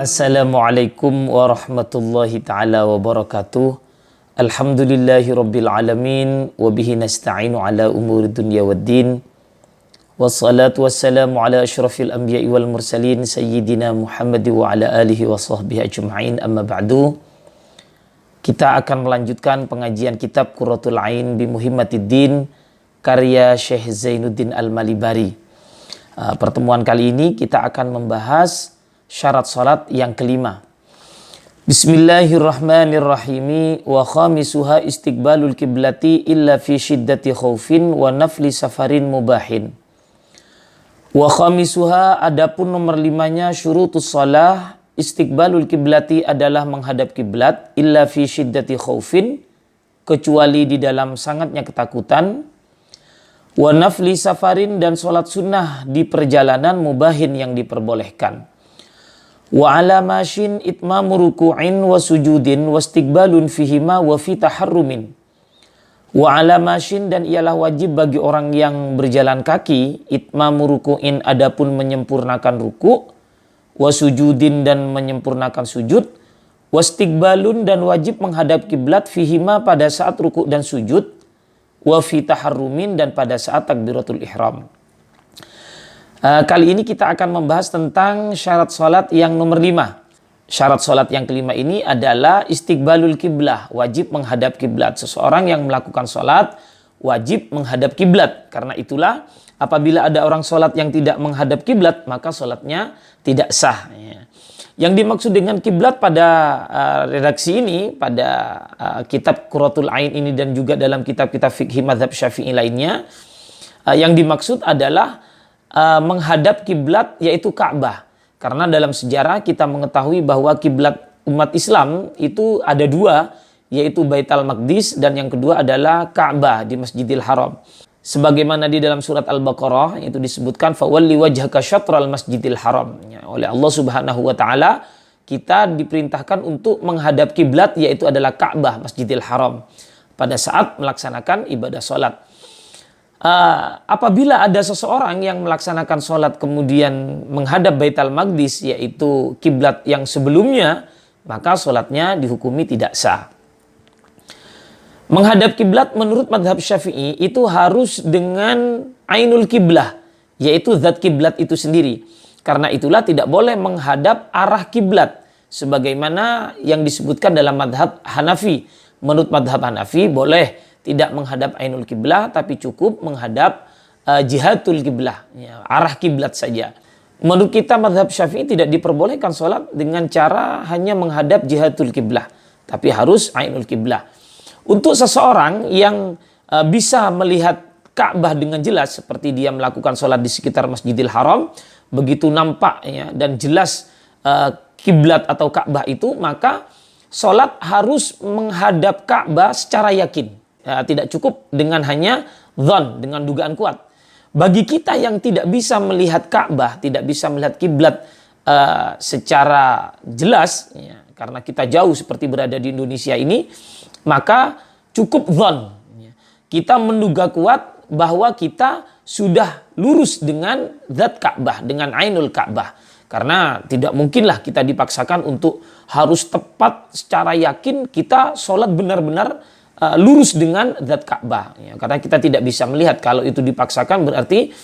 Assalamualaikum warahmatullahi ta'ala wabarakatuh. Alhamdulillahi rabbil alamin. Wabihi nasta'inu ala umuri dunya waddin. Wassalatu wassalamu ala ashrafil anbiya'i wal mursalin Sayyidina Muhammad wa ala alihi wa sahbihi ajma'in. Amma ba'du. Kita akan melanjutkan pengajian kitab Qurratul Ain bi Muhimmatiddin karya Syekh Zainuddin Al-Malibari. Pertemuan kali ini kita akan membahas syarat salat yang kelima. Bismillahirrahmanirrahim. Wa khamisuha istiqbalul kiblati illa fi syiddati khaufin wa nafli safarin mubahin. Wa khamisuha, adapun nomor limanya syurutus salah, istiqbalul kiblati adalah menghadap kiblat, illa fi syiddati khaufin, kecuali di dalam sangatnya ketakutan, wa nafli safarin, dan sholat sunnah di perjalanan mubahin yang diperbolehkan. Wa ala mashin itmamu ruku'in wa sujudin wa istiqbalun fihima wa fi taharrumin. Wa ala mashin, dan ialah wajib bagi orang yang berjalan kaki, itmamu ruku'in, adapun menyempurnakan ruku', wa sujudin, dan menyempurnakan sujud, wa istiqbalun, dan wajib menghadap kiblat fihima pada saat ruku' dan sujud, wa fi taharrumin, dan pada saat takbiratul ihram. Kali ini kita akan membahas tentang syarat salat yang nomor 5. Syarat salat yang kelima ini adalah istiqbalul kiblah, wajib menghadap kiblat. Seseorang yang melakukan salat wajib menghadap kiblat. Karena itulah apabila ada orang salat yang tidak menghadap kiblat, maka salatnya tidak sah. Yang dimaksud dengan kiblat pada redaksi ini, pada kitab Qurratul Ain ini dan juga dalam kitab-kitab fikih mazhab Syafi'i lainnya, yang dimaksud adalah menghadap kiblat, yaitu Ka'bah. Karena dalam sejarah kita mengetahui bahwa kiblat umat Islam itu ada dua, yaitu Baitul Maqdis, dan yang kedua adalah Ka'bah di Masjidil Haram. Sebagaimana di dalam surat Al-Baqarah itu disebutkan fawalli wajhaka syatral Masjidil Haram. Oleh Allah Subhanahu wa taala kita diperintahkan untuk menghadap kiblat, yaitu adalah Ka'bah, Masjidil Haram, pada saat melaksanakan ibadah salat. Apabila ada seseorang yang melaksanakan sholat kemudian menghadap Baitul Maqdis, yaitu kiblat yang sebelumnya, maka sholatnya dihukumi tidak sah. Menghadap kiblat menurut mazhab Syafi'i itu harus dengan ainul kiblah, yaitu zat kiblat itu sendiri. Karena itulah tidak boleh menghadap arah kiblat, sebagaimana yang disebutkan dalam mazhab Hanafi. Menurut mazhab Hanafi boleh tidak menghadap ainul kiblah, tapi cukup menghadap jihatul kiblah, arah kiblat saja. Menurut kita mazhab Syafi'i tidak diperbolehkan sholat dengan cara hanya menghadap jihatul kiblah, tapi harus ainul kiblah. Untuk seseorang yang bisa melihat Ka'bah dengan jelas, seperti dia melakukan sholat di sekitar Masjidil Haram, begitu nampak dan jelas kiblat atau Ka'bah itu, maka sholat harus menghadap Ka'bah secara yakin. Tidak cukup dengan hanya dhon, dengan dugaan kuat. Bagi kita yang tidak bisa melihat Ka'bah, tidak bisa melihat kiblat secara jelas, karena kita jauh seperti berada di Indonesia ini, maka cukup dhon. Kita menduga kuat bahwa kita sudah lurus dengan zat Ka'bah, dengan ainul Ka'bah. Karena tidak mungkinlah kita dipaksakan untuk harus tepat secara yakin kita sholat benar-benar lurus dengan zat Ka'bah, karena kita tidak bisa melihat. Kalau itu dipaksakan berarti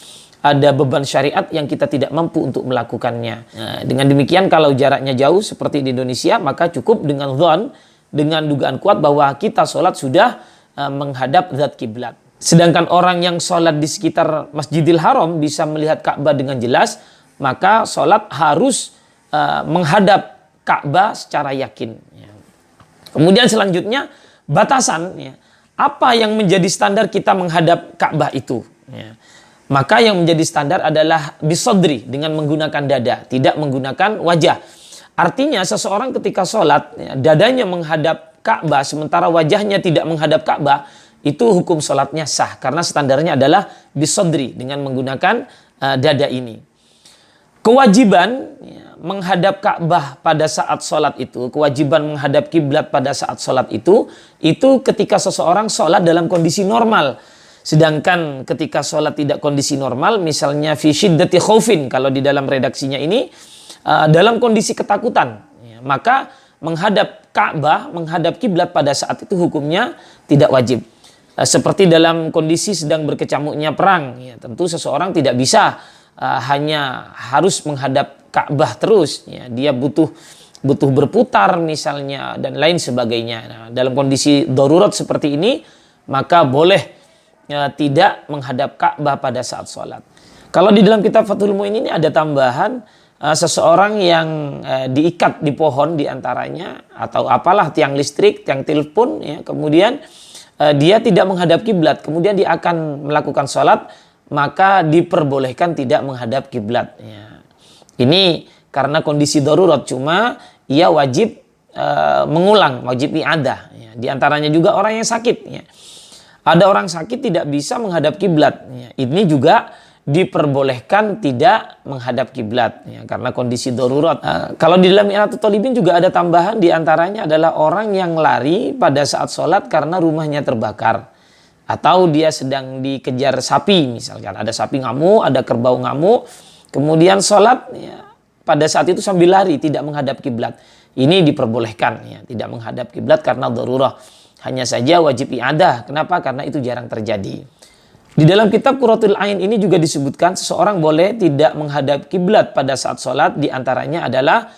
ada beban syariat yang kita tidak mampu untuk melakukannya. Dengan demikian kalau jaraknya jauh seperti di Indonesia, maka cukup dengan dhon, dengan dugaan kuat bahwa kita sholat sudah menghadap zat kiblat. Sedangkan orang yang sholat di sekitar Masjidil Haram bisa melihat Ka'bah dengan jelas, maka sholat harus menghadap Ka'bah secara yakin. Kemudian selanjutnya batasan, apa yang menjadi standar kita menghadap Ka'bah itu? Maka yang menjadi standar adalah bisodri, dengan menggunakan dada, tidak menggunakan wajah. Artinya seseorang ketika sholat, dadanya menghadap Ka'bah sementara wajahnya tidak menghadap Ka'bah, itu hukum sholatnya sah, karena standarnya adalah bisodri, dengan menggunakan dada ini. Kewajiban menghadap Ka'bah pada saat sholat itu, kewajiban menghadap kiblat pada saat sholat itu ketika seseorang sholat dalam kondisi normal. Sedangkan ketika sholat tidak kondisi normal, misalnya fi syiddati khaufin, kalau di dalam redaksinya ini dalam kondisi ketakutan, ya, maka menghadap Ka'bah, menghadap kiblat pada saat itu hukumnya tidak wajib. Seperti dalam kondisi sedang berkecamuknya perang, ya, tentu seseorang tidak bisa hanya harus menghadap Ka'bah terus, ya, dia butuh berputar misalnya dan lain sebagainya. Nah, dalam kondisi darurat seperti ini maka boleh tidak menghadap Ka'bah pada saat sholat. Kalau di dalam kitab Fathul Mu'in ini ada tambahan seseorang yang diikat di pohon diantaranya atau apalah tiang listrik, tiang telepon, ya, kemudian dia tidak menghadap kiblat, kemudian dia akan melakukan sholat, maka diperbolehkan tidak menghadap kiblat. Ya. Ini karena kondisi darurat, cuma ia wajib mengulang, wajib i'adah. Ya. Di antaranya juga orang yang sakit. Ya. Ada orang sakit tidak bisa menghadap kiblat. Ya. Ini juga diperbolehkan tidak menghadap kiblat, ya, karena kondisi darurat. Kalau di dalam I'anatul Talibin juga ada tambahan, di antaranya adalah orang yang lari pada saat sholat karena rumahnya terbakar. Atau dia sedang dikejar sapi, misalkan ada sapi ngamuk, ada kerbau ngamuk, kemudian sholat, ya, pada saat itu sambil lari tidak menghadap kiblat. Ini diperbolehkan, ya, tidak menghadap kiblat karena darurah. Hanya saja wajib i'adah. Kenapa? Karena itu jarang terjadi. Di dalam kitab Qurratul Ain ini juga disebutkan seseorang boleh tidak menghadap kiblat pada saat sholat. Di antaranya adalah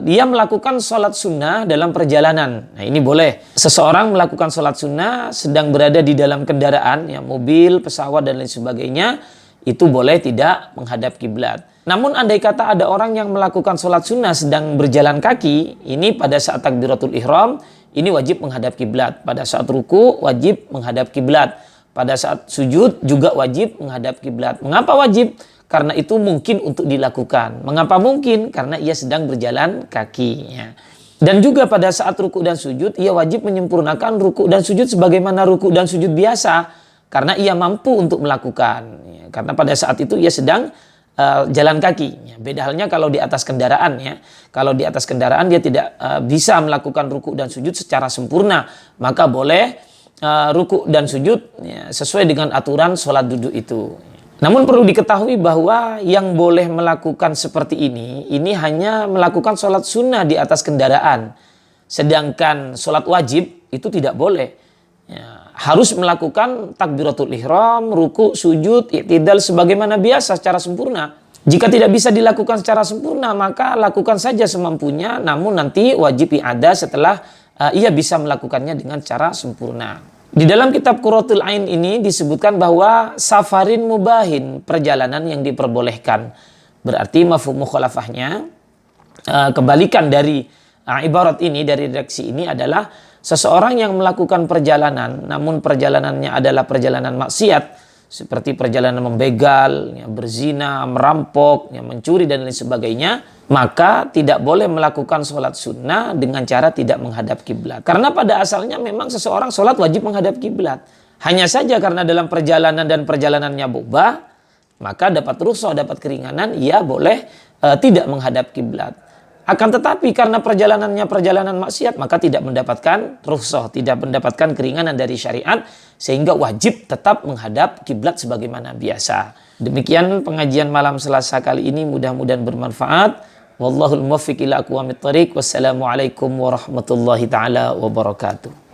dia melakukan sholat sunnah dalam perjalanan. Nah, ini boleh. Seseorang melakukan sholat sunnah sedang berada di dalam kendaraan, ya, mobil, pesawat dan lain sebagainya, itu boleh tidak menghadap kiblat. Namun andai kata ada orang yang melakukan sholat sunnah sedang berjalan kaki, ini pada saat takbiratul ihram, ini wajib menghadap kiblat. Pada saat ruku wajib menghadap kiblat. Pada saat sujud juga wajib menghadap kiblat. Mengapa wajib? Karena itu mungkin untuk dilakukan. Mengapa mungkin? Karena ia sedang berjalan kaki. Ya. Dan juga pada saat ruku dan sujud, ia wajib menyempurnakan ruku dan sujud sebagaimana ruku dan sujud biasa. Karena ia mampu untuk melakukan. Ya. Karena pada saat itu ia sedang jalan kaki. Ya. Beda halnya kalau di atas kendaraan. Ya. Kalau di atas kendaraan dia tidak bisa melakukan ruku dan sujud secara sempurna. Maka boleh ruku dan sujud, ya, sesuai dengan aturan sholat duduk itu. Namun perlu diketahui bahwa yang boleh melakukan seperti ini hanya melakukan sholat sunnah di atas kendaraan. Sedangkan sholat wajib itu tidak boleh. Ya, harus melakukan takbiratul ihram, ruku, sujud, i'tidal sebagaimana biasa secara sempurna. Jika tidak bisa dilakukan secara sempurna, maka lakukan saja semampunya, namun nanti wajib i'adah setelah ia bisa melakukannya dengan cara sempurna. Di dalam kitab Qurratul Ain ini disebutkan bahwa safarin mubahin, perjalanan yang diperbolehkan. Berarti mafhum mukhalafahnya, kebalikan dari ibarat ini, dari redaksi ini adalah seseorang yang melakukan perjalanan, namun perjalanannya adalah perjalanan maksiat, seperti perjalanan membegal, ya, berzina, merampok, ya, mencuri dan lain sebagainya, maka tidak boleh melakukan sholat sunnah dengan cara tidak menghadap kiblat. Karena pada asalnya memang seseorang sholat wajib menghadap kiblat. Hanya saja karena dalam perjalanan dan perjalanannya berubah, maka dapat rukhsah, dapat keringanan, ia boleh tidak menghadap kiblat. Akan tetapi karena perjalanannya perjalanan maksiat, maka tidak mendapatkan rukhsah, tidak mendapatkan keringanan dari syariat, sehingga wajib tetap menghadap kiblat sebagaimana biasa. Demikian pengajian malam Selasa kali ini, mudah-mudahan bermanfaat. Wallahul muwaffiq ila aqwamit thariq. Wassalamualaikum warahmatullahi taala wabarakatuh.